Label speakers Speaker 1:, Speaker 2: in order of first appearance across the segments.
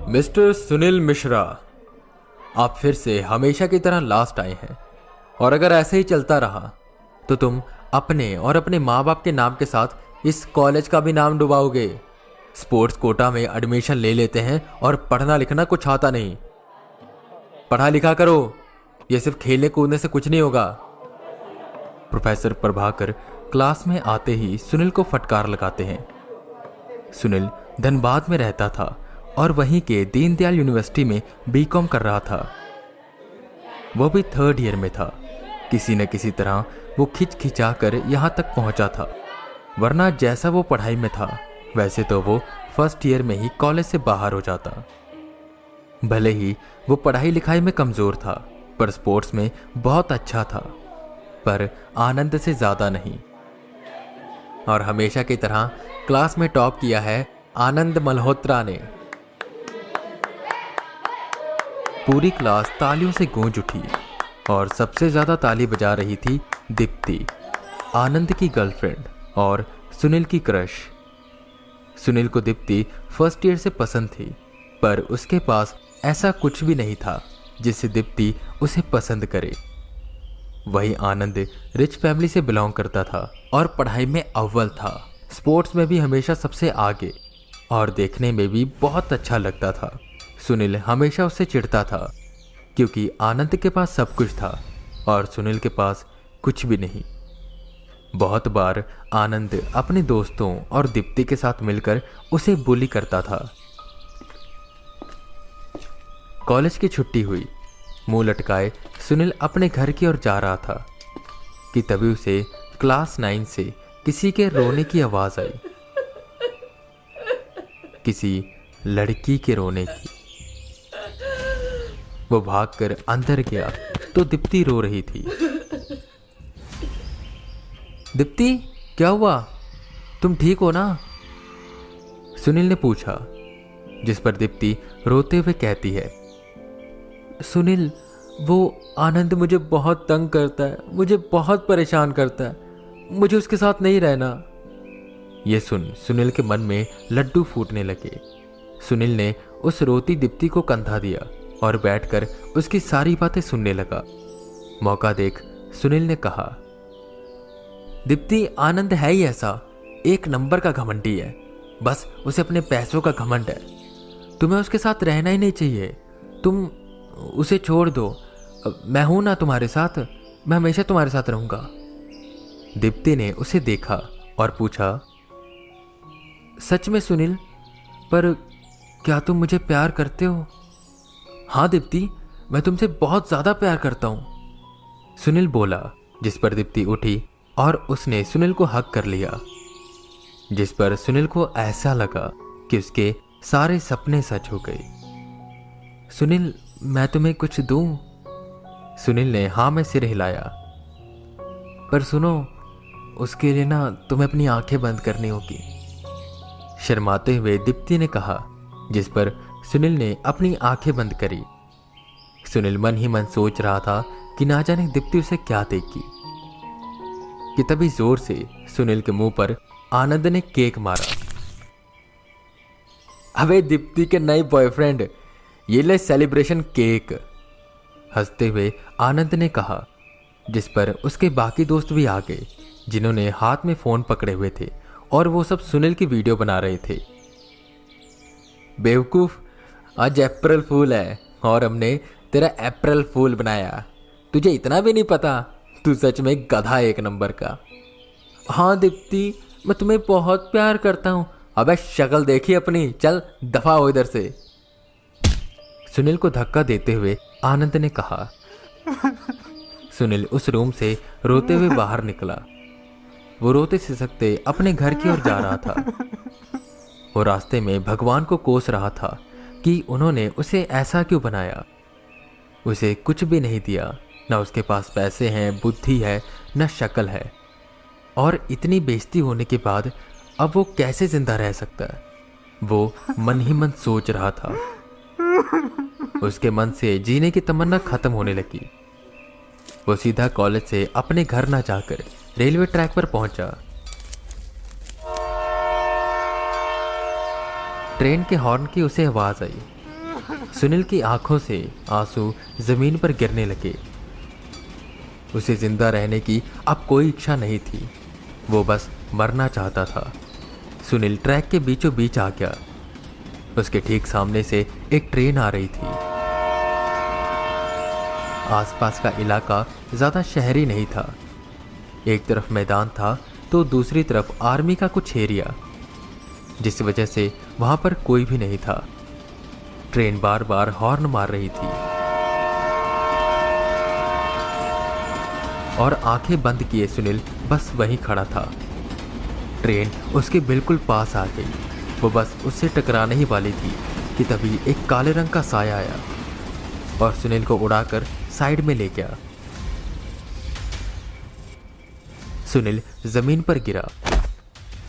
Speaker 1: Mister Sunil Mishra, आप फिर से हमेशा की तरह लास्ट आए हैं और अगर ऐसे ही चलता रहा तो तुम अपने और अपने माँ बाप के नाम के साथ इस कॉलेज का भी नाम डुबाओगे। स्पोर्ट्स कोटा में एडमिशन ले लेते हैं और पढ़ना लिखना कुछ आता नहीं। पढ़ा लिखा करो, ये सिर्फ खेलने कूदने से कुछ नहीं होगा। प्रोफेसर प्रभाकर क्लास में आते ही सुनील को फटकार लगाते हैं। सुनील धनबाद में रहता था और वहीं के दीनदयाल यूनिवर्सिटी में बीकॉम कर रहा था। वो भी 3rd ईयर में था। किसी न किसी तरह वो खिंचा कर यहाँ तक पहुँचा था, वरना जैसा वो पढ़ाई में था वैसे तो वो 1st ईयर में ही कॉलेज से बाहर हो जाता। भले ही वो पढ़ाई लिखाई में कमज़ोर था पर स्पोर्ट्स में बहुत अच्छा था, पर आनंद से ज़्यादा नहीं। और हमेशा की तरह क्लास में टॉप किया है आनंद मल्होत्रा ने। पूरी क्लास तालियों से गूंज उठी और सबसे ज़्यादा ताली बजा रही थी दीप्ति, आनंद की गर्लफ्रेंड और सुनील की क्रश। सुनील को दीप्ति 1st ईयर से पसंद थी, पर उसके पास ऐसा कुछ भी नहीं था जिससे दीप्ति उसे पसंद करे। वही आनंद रिच फैमिली से बिलोंग करता था और पढ़ाई में अव्वल था, स्पोर्ट्स में भी हमेशा सबसे आगे और देखने में भी बहुत अच्छा लगता था। सुनील हमेशा उससे चिढ़ता था क्योंकि आनंद के पास सब कुछ था और सुनील के पास कुछ भी नहीं। बहुत बार आनंद अपने दोस्तों और दीप्ति के साथ मिलकर उसे बुली करता था। कॉलेज की छुट्टी हुई, मुंह लटकाए सुनील अपने घर की ओर जा रहा था कि तभी उसे क्लास 9 से किसी के रोने की आवाज आई, किसी लड़की के रोने की। वो भागकर अंदर गया तो दीप्ति रो रही थी। दीप्ति, क्या हुआ? तुम ठीक हो ना? सुनील ने पूछा, जिस पर दीप्ति रोते हुए कहती है, सुनील, वो आनंद मुझे बहुत तंग करता है, मुझे बहुत परेशान करता है, मुझे उसके साथ नहीं रहना। ये सुन सुनील के मन में लड्डू फूटने लगे। सुनील ने उस रोती दीप्ति को कंधा दिया और बैठकर उसकी सारी बातें सुनने लगा। मौका देख सुनील ने कहा, दीप्ति, आनंद है ही ऐसा, 1 नंबर का घमंडी है। बस उसे अपने पैसों का घमंड है। तुम्हें उसके साथ रहना ही नहीं चाहिए। तुम उसे छोड़ दो। मैं हूं ना तुम्हारे साथ, मैं हमेशा तुम्हारे साथ रहूंगा। दीप्ति ने उसे देखा और पूछा, सच में सुनील, पर क्या तुम मुझे प्यार करते हो? हाँ दीप्ति, मैं तुमसे बहुत ज्यादा प्यार करता हूं, सुनील बोला, जिस पर दीप्ति उठी और उसने सुनील को हग कर लिया, जिस पर सुनील को ऐसा लगा कि उसके सारे सपने सच हो गए। सुनील, मैं तुम्हें कुछ दूं? सुनील ने हाँ में सिर हिलाया। पर सुनो, उसके लिए ना तुम्हें अपनी आंखें बंद करनी होगी, शर्माते हुए दीप्ति ने कहा, जिस पर सुनील ने अपनी आंखें बंद करी। सुनील मन ही मन सोच रहा था कि ना जाने दीप्ति उसे क्या देगी कि तभी जोर से सुनील के मुंह पर आनंद ने केक मारा। अबे दीप्ति के नए बॉयफ्रेंड, ये ले सेलिब्रेशन केक, हंसते हुए आनंद ने कहा, जिस पर उसके बाकी दोस्त भी आ गए, जिन्होंने हाथ में फोन पकड़े हुए थे और वो सब सुनील की वीडियो बना रहे थे। बेवकूफ, आज अप्रैल फूल है और हमने तेरा अप्रैल फूल बनाया। तुझे इतना भी नहीं पता? तू सच में गधा 1 नंबर का। हाँ दीप्ति, मैं तुम्हें बहुत प्यार करता हूँ। अबे शक्ल देखी अपनी, चल दफा हो इधर से, सुनील को धक्का देते हुए आनंद ने कहा। सुनील उस रूम से रोते हुए बाहर निकला। वो रोते सिसकते अपने घर की ओर जा रहा था। वो रास्ते में भगवान को कोस रहा था कि उन्होंने उसे ऐसा क्यों बनाया। उसे कुछ भी नहीं दिया, न उसके पास पैसे हैं, बुद्धि है, न शक्ल है, और इतनी बेइज्जती होने के बाद अब वो कैसे जिंदा रह सकता है? वो मन ही मन सोच रहा था। उसके मन से जीने की तमन्ना खत्म होने लगी। वो सीधा कॉलेज से अपने घर ना जाकर रेलवे ट्रैक पर पहुंचा। ट्रेन के हॉर्न की उसे आवाज आई। सुनील की आंखों से आंसू जमीन पर गिरने लगे। उसे जिंदा रहने की अब कोई इच्छा नहीं थी, वो बस मरना चाहता था। सुनील ट्रैक के बीचों बीच आ गया। उसके ठीक सामने से एक ट्रेन आ रही थी। आसपास का इलाका ज्यादा शहरी नहीं था। एक तरफ मैदान था तो दूसरी तरफ आर्मी का कुछ एरिया, जिस वजह से वहां पर कोई भी नहीं था। ट्रेन बार बार हॉर्न मार रही थी और आंखें बंद किए सुनील बस वहीं खड़ा था। ट्रेन उसके बिल्कुल पास आ गई। वो बस उससे टकराने ही वाली थी कि तभी एक काले रंग का साया आया और सुनील को उड़ाकर साइड में ले गया। सुनील जमीन पर गिरा।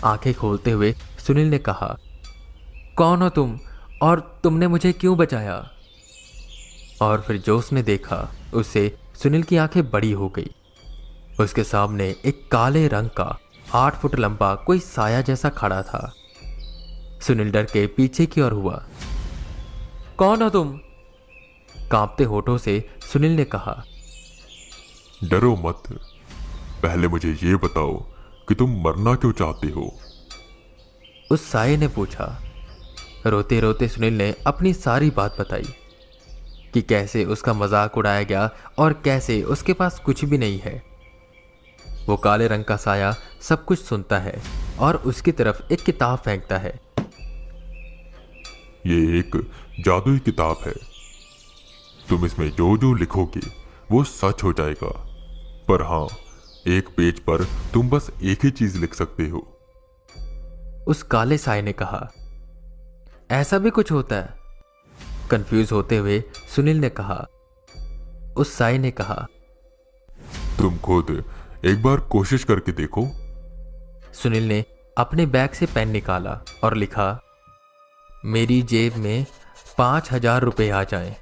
Speaker 1: आंखें खोलते हुए सुनील ने कहा, कौन हो तुम और तुमने मुझे क्यों बचाया? और फिर जो उसने देखा उससे सुनील की आंखें बड़ी हो गई। उसके सामने एक काले रंग का 8 फुट लंबा कोई साया जैसा खड़ा था। सुनील डर के पीछे की ओर हुआ। कौन हो तुम? कांपते होठों से सुनील ने कहा।
Speaker 2: डरो मत, पहले मुझे ये बताओ कि तुम मरना क्यों चाहते हो?
Speaker 1: उस साये ने पूछा। रोते रोते सुनील ने अपनी सारी बात बताई कि कैसे उसका मजाक उड़ाया गया और कैसे उसके पास कुछ भी नहीं है। वो काले रंग का साया सब कुछ सुनता है और उसकी तरफ एक किताब फेंकता है।
Speaker 2: ये एक जादुई किताब है, तुम इसमें जो जो लिखोगे वो सच हो जाएगा। पर हाँ, एक पेज पर तुम बस एक ही चीज लिख सकते हो।
Speaker 1: उस काले साये ने कहा। ऐसा भी कुछ होता है? कंफ्यूज होते हुए सुनील ने कहा। उस साये ने कहा,
Speaker 2: तुम खुद एक बार कोशिश करके देखो।
Speaker 1: सुनील ने अपने बैग से पेन निकाला और लिखा, मेरी जेब में 5,000 रुपए आ जाएं।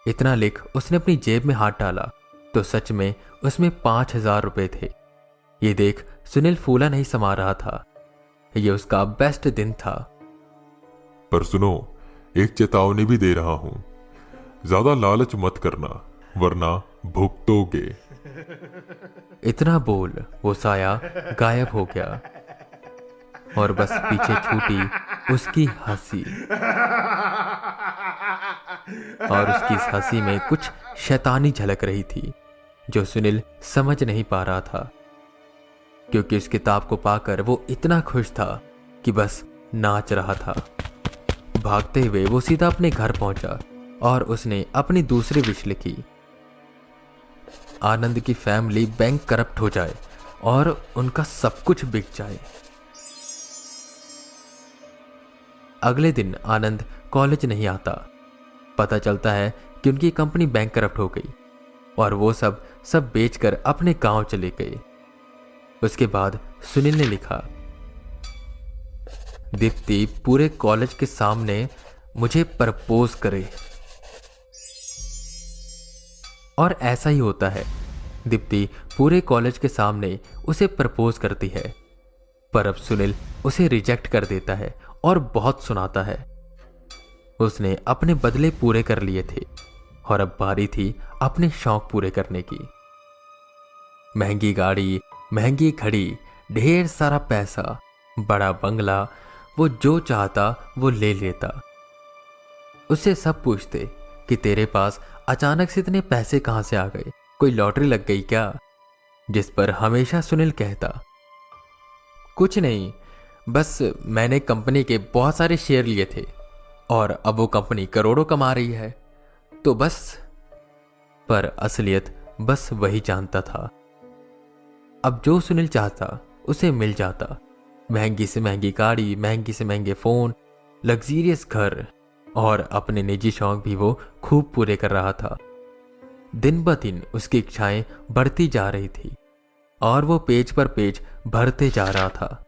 Speaker 1: इतना लिख उसने अपनी जेब में हाथ डाला तो सच में उसमें 5,000 रुपए थे। ये देख सुनील फूला नहीं समा रहा था। ये उसका बेस्ट दिन था।
Speaker 2: पर सुनो, एक चेतावनी भी दे रहा हूं, ज्यादा लालच मत करना वरना भुगतोगे।
Speaker 1: इतना बोल वो साया गायब हो गया और बस पीछे छूटी उसकी हंसी। और उसकी इस हंसी में कुछ शैतानी झलक रही थी जो सुनील समझ नहीं पा रहा था, क्योंकि उस किताब को पाकर वो इतना खुश था कि बस नाच रहा था। भागते हुए वो सीधा अपने घर पहुंचा और उसने अपनी दूसरी विश लिखी, आनंद की फैमिली बैंक करप्ट हो जाए और उनका सब कुछ बिक जाए। अगले दिन आनंद कॉलेज नहीं आता। पता चलता है कि उनकी कंपनी बैंक करप्ट हो गई और वो सब बेचकर अपने गांव चले गए। उसके बाद सुनील ने लिखा, दीप्ति पूरे कॉलेज के सामने मुझे प्रपोज करे। और ऐसा ही होता है। दीप्ति पूरे कॉलेज के सामने उसे प्रपोज करती है, पर अब सुनील उसे रिजेक्ट कर देता है और बहुत सुनाता है। उसने अपने बदले पूरे कर लिए थे और अब बारी थी अपने शौक पूरे करने की। महंगी गाड़ी, महंगी घड़ी, ढेर सारा पैसा, बड़ा बंगला, वो जो चाहता वो ले लेता। उससे सब पूछते कि तेरे पास अचानक से इतने पैसे कहां से आ गए, कोई लॉटरी लग गई क्या? जिस पर हमेशा सुनील कहता, कुछ नहीं, बस मैंने कंपनी के बहुत सारे शेयर लिए थे और अब वो कंपनी करोड़ों कमा रही है, तो बस। पर असलियत बस वही जानता था। अब जो सुनील चाहता उसे मिल जाता। महंगी से महंगी गाड़ी, महंगी से महंगे फोन, लग्जीरियस घर और अपने निजी शौक भी वो खूब पूरे कर रहा था। दिन ब दिन उसकी इच्छाएं बढ़ती जा रही थी और वो पेज पर पेज भरते जा रहा था।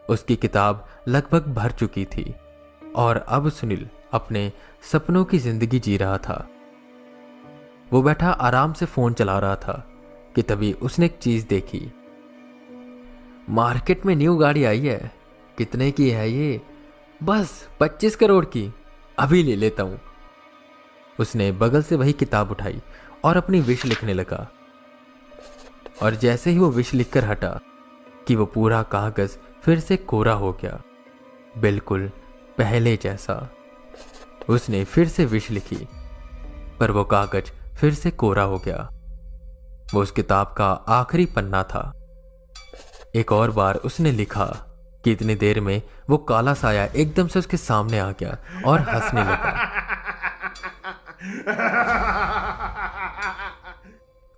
Speaker 1: उसकी किताब लगभग भर चुकी थी और अब सुनील अपने सपनों की जिंदगी जी रहा था। वो बैठा आराम से फोन चला रहा था कि तभी उसने एक चीज देखी। मार्केट में न्यू गाड़ी आई है, कितने की है ये? बस 25 करोड़ की, अभी ले लेता हूं। उसने बगल से वही किताब उठाई और अपनी विश लिखने लगा। और जैसे ही वो विश लिखकर हटा कि वो पूरा कागज फिर से कोरा हो गया, बिल्कुल पहले जैसा। उसने फिर से विश लिखी, पर वो कागज फिर से कोरा हो गया। वो उस किताब का आखिरी पन्ना था। एक और बार उसने लिखा कि इतनी देर में वो काला साया एकदम से उसके सामने आ गया और हंसने लगा।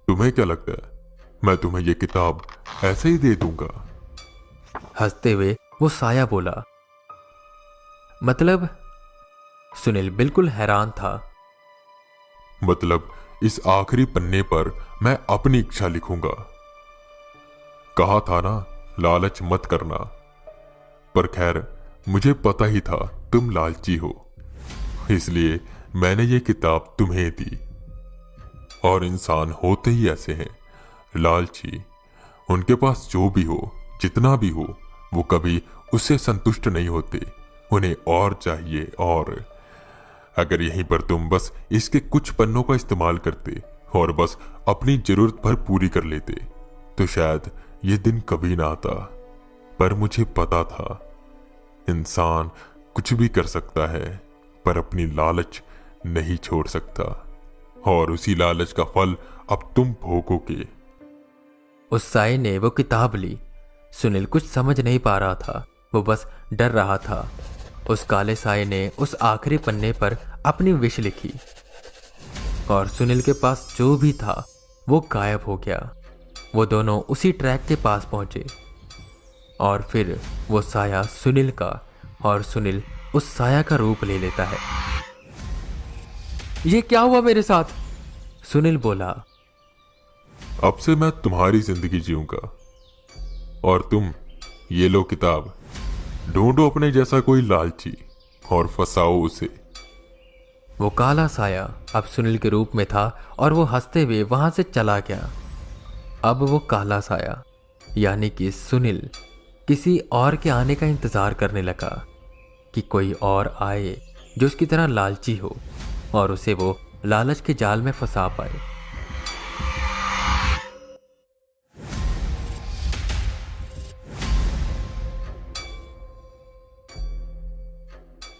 Speaker 2: तुम्हें क्या लगता है मैं तुम्हें ये किताब ऐसे ही दे दूंगा?
Speaker 1: हंसते हुए वो साया बोला। मतलब? सुनील बिल्कुल हैरान था।
Speaker 2: मतलब इस आखिरी पन्ने पर मैं अपनी इच्छा लिखूंगा। कहा था ना, लालच मत करना। पर खैर, मुझे पता ही था तुम लालची हो, इसलिए मैंने ये किताब तुम्हें दी। और इंसान होते ही ऐसे हैं, लालची। उनके पास जो भी हो, जितना भी हो, वो कभी उससे संतुष्ट नहीं होते। उन्हें और चाहिए और। अगर यहीं पर तुम बस इसके कुछ पन्नों का इस्तेमाल करते और बस अपनी जरूरत भर पूरी कर लेते, तो शायद ये दिन कभी ना आता। पर मुझे पता था, इंसान कुछ भी कर सकता है, पर अपनी लालच नहीं छोड़ सकता। और उसी लालच का फल अब तुम भोगोगे।
Speaker 1: उस साये ने वो किताब ली। सुनील कुछ समझ नहीं पा रहा था, वो बस डर रहा था। उस काले साये ने उस आखिरी पन्ने पर अपनी विश लिखी और सुनील के पास जो भी था वो गायब हो गया। वो दोनों उसी ट्रैक के पास पहुंचे और फिर वो साया सुनील का और सुनील उस साया का रूप ले लेता है। ये क्या हुआ मेरे साथ? सुनील बोला।
Speaker 2: अब से मैं तुम्हारी जिंदगी जीऊंगा और तुम ये लो किताब, ढूंढो अपने जैसा कोई लालची और फंसाओ उसे।
Speaker 1: वो काला साया अब सुनील के रूप में था और वो हंसते हुए वहां से चला गया। अब वो काला साया यानी कि सुनील किसी और के आने का इंतजार करने लगा कि कोई और आए जो उसकी तरह लालची हो और उसे वो लालच के जाल में फंसा पाए।